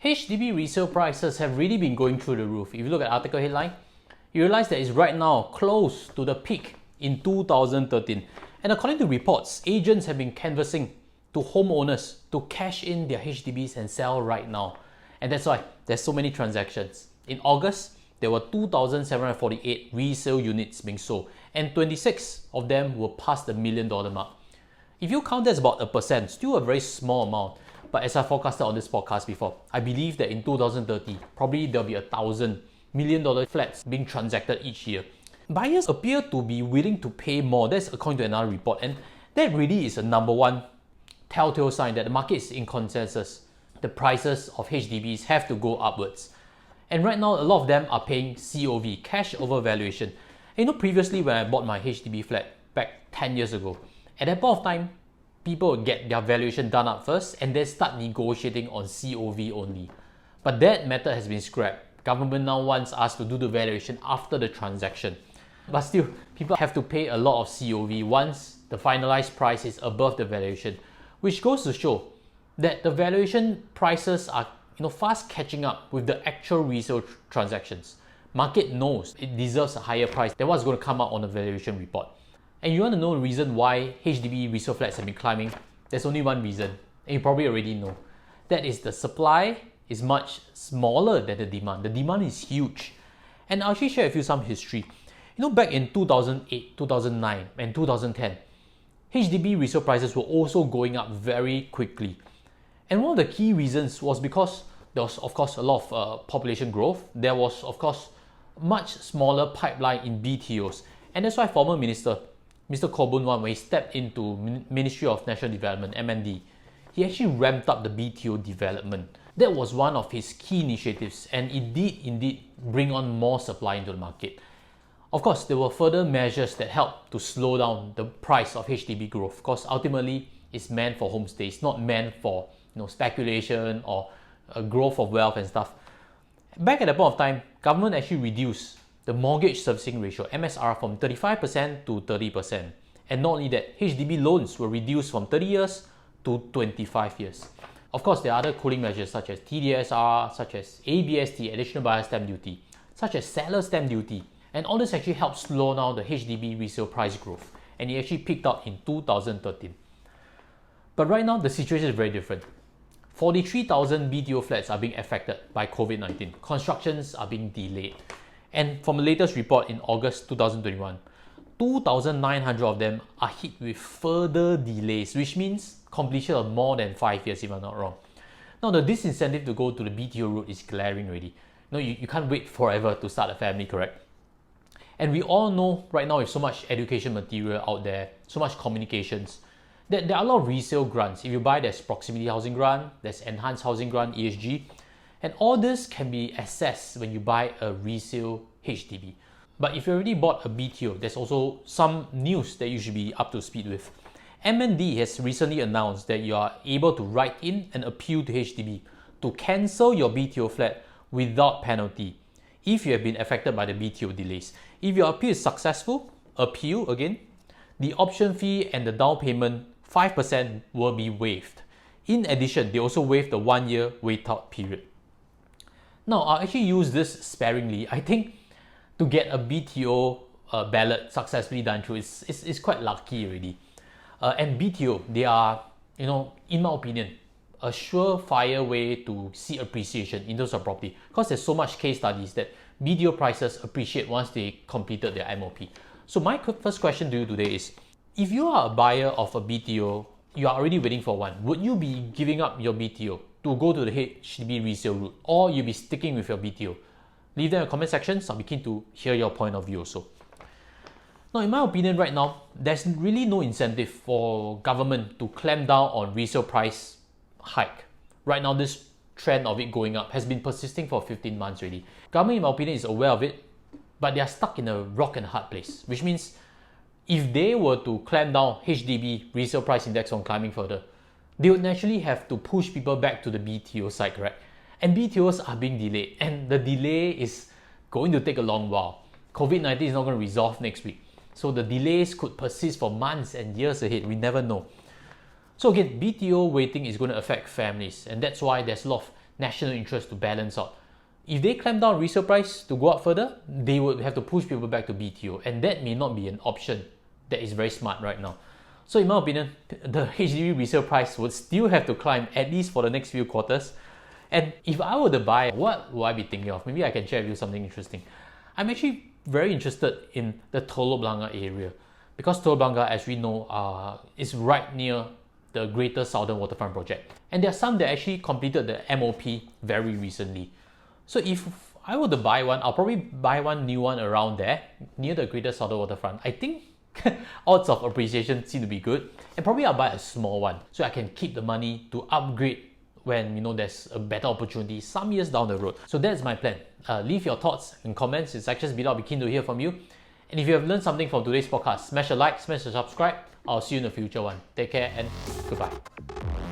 HDB resale prices have really been going through the roof. If you look at article headline, you realize that it's right now close to the peak in 2013. And according to reports, agents have been canvassing to homeowners to cash in their HDBs and sell right now. And that's why there's so many transactions. In August, there were 2,748 resale units being sold, and 26 of them were past the $1 million mark. If you count, that's about 1%, still a very small amount. But as I forecasted on this podcast before, I believe that in 2030, probably there'll be 1,000 $1 million flats being transacted each year. Buyers appear to be willing to pay more. That's according to another report, and that really is a number one telltale sign that the market is in consensus. The prices of HDBs have to go upwards. And right now, a lot of them are paying COV, cash over valuation. And previously when I bought my HDB flat back 10 years ago, at that point of time, people would get their valuation done up first and then start negotiating on COV only. But that method has been scrapped. Government now wants us to do the valuation after the transaction. But still, people have to pay a lot of COV once the finalized price is above the valuation, which goes to show that the valuation prices are fast catching up with the actual resale transactions. Market knows it deserves a higher price than what's going to come out on the valuation report. And you want to know the reason why HDB resale flats have been climbing? There's only one reason, and you probably already know. That is the supply is much smaller than the demand. The demand is huge. And I'll actually share with you some history. Back in 2008, 2009, and 2010, HDB resale prices were also going up very quickly. And one of the key reasons was because there was, of course, a lot of population growth. There was, of course, much smaller pipeline in BTOs. And that's why former Minister, Mr. Khaw Boon Wan, when he stepped into Ministry of National Development, MND, he actually ramped up the BTO development. That was one of his key initiatives, and it did indeed bring on more supply into the market. Of course, there were further measures that helped to slow down the price of HDB growth, because ultimately it's meant for homestays, not meant for speculation or growth of wealth and stuff. Back at that point of time, government actually reduced the mortgage servicing ratio, MSR, from 35% to 30%. And not only that, HDB loans were reduced from 30 years to 25 years. Of course, there are other cooling measures such as TDSR, such as ABST, additional buyer stamp duty, such as seller stamp duty. And all this actually helped slow down the HDB resale price growth. And it actually peaked out in 2013. But right now, the situation is very different. 43,000 BTO flats are being affected by COVID-19. Constructions are being delayed. And from the latest report in August 2021, 2,900 of them are hit with further delays, which means completion of more than 5 years, if I'm not wrong. Now, the disincentive to go to the BTO route is glaring already. You can't wait forever to start a family, correct? And we all know right now with so much education material out there, so much communications, that there are a lot of resale grants. If you buy, there's proximity housing grant, there's enhanced housing grant, EHG, and all this can be accessed when you buy a resale HDB. But if you already bought a BTO, there's also some news that you should be up to speed with. MND has recently announced that you are able to write in and appeal to HDB to cancel your BTO flat without penalty if you have been affected by the BTO delays. If your appeal is successful, appeal again, the option fee and the down payment 5% will be waived. In addition, they also waive the 1-year wait-out period. Now, I'll actually use this sparingly. I think to get a BTO ballot successfully done through is quite lucky already. And BTO, they are, in my opinion, a surefire way to see appreciation in terms of property, because there's so much case studies that BTO prices appreciate once they completed their MOP. So my first question to you today is, if you are a buyer of a BTO, you are already waiting for one, would you be giving up your BTO to go to the HDB resale route, or you'll be sticking with your BTO? Leave them in the comment sections. I'll be keen to hear your point of view also. Now, in my opinion right now, there's really no incentive for government to clamp down on resale price hike. Right now, this trend of it going up has been persisting for 15 months already. Government, in my opinion, is aware of it, but they are stuck in a rock and a hard place, which means if they were to clamp down HDB resale price index on climbing further, they would naturally have to push people back to the BTO side, correct? And BTOs are being delayed, and the delay is going to take a long while. COVID-19 is not going to resolve next week. So the delays could persist for months and years ahead. We never know. So again, BTO waiting is going to affect families, and that's why there's a lot of national interest to balance out. If they clamp down resale price to go up further, they would have to push people back to BTO, and that may not be an option that is very smart right now. So in my opinion, the HDB resale price would still have to climb at least for the next few quarters. And if I were to buy, what would I be thinking of? Maybe I can share with you something interesting. I'm actually very interested in the Telok Blangah area, because Telok Blangah, as we know, is right near the Greater Southern Waterfront project. And there are some that actually completed the MOP very recently. So if I were to buy one, I'll probably buy one new one around there, near the Greater Southern Waterfront. I think odds of appreciation seem to be good. And probably I'll buy a small one, so I can keep the money to upgrade when there's a better opportunity some years down the road. So that's my plan. Leave your thoughts and comments in sections below. I'll be keen to hear from you. And if you have learned something from today's podcast, smash a like, smash a subscribe. I'll see you in the future one. Take care and goodbye.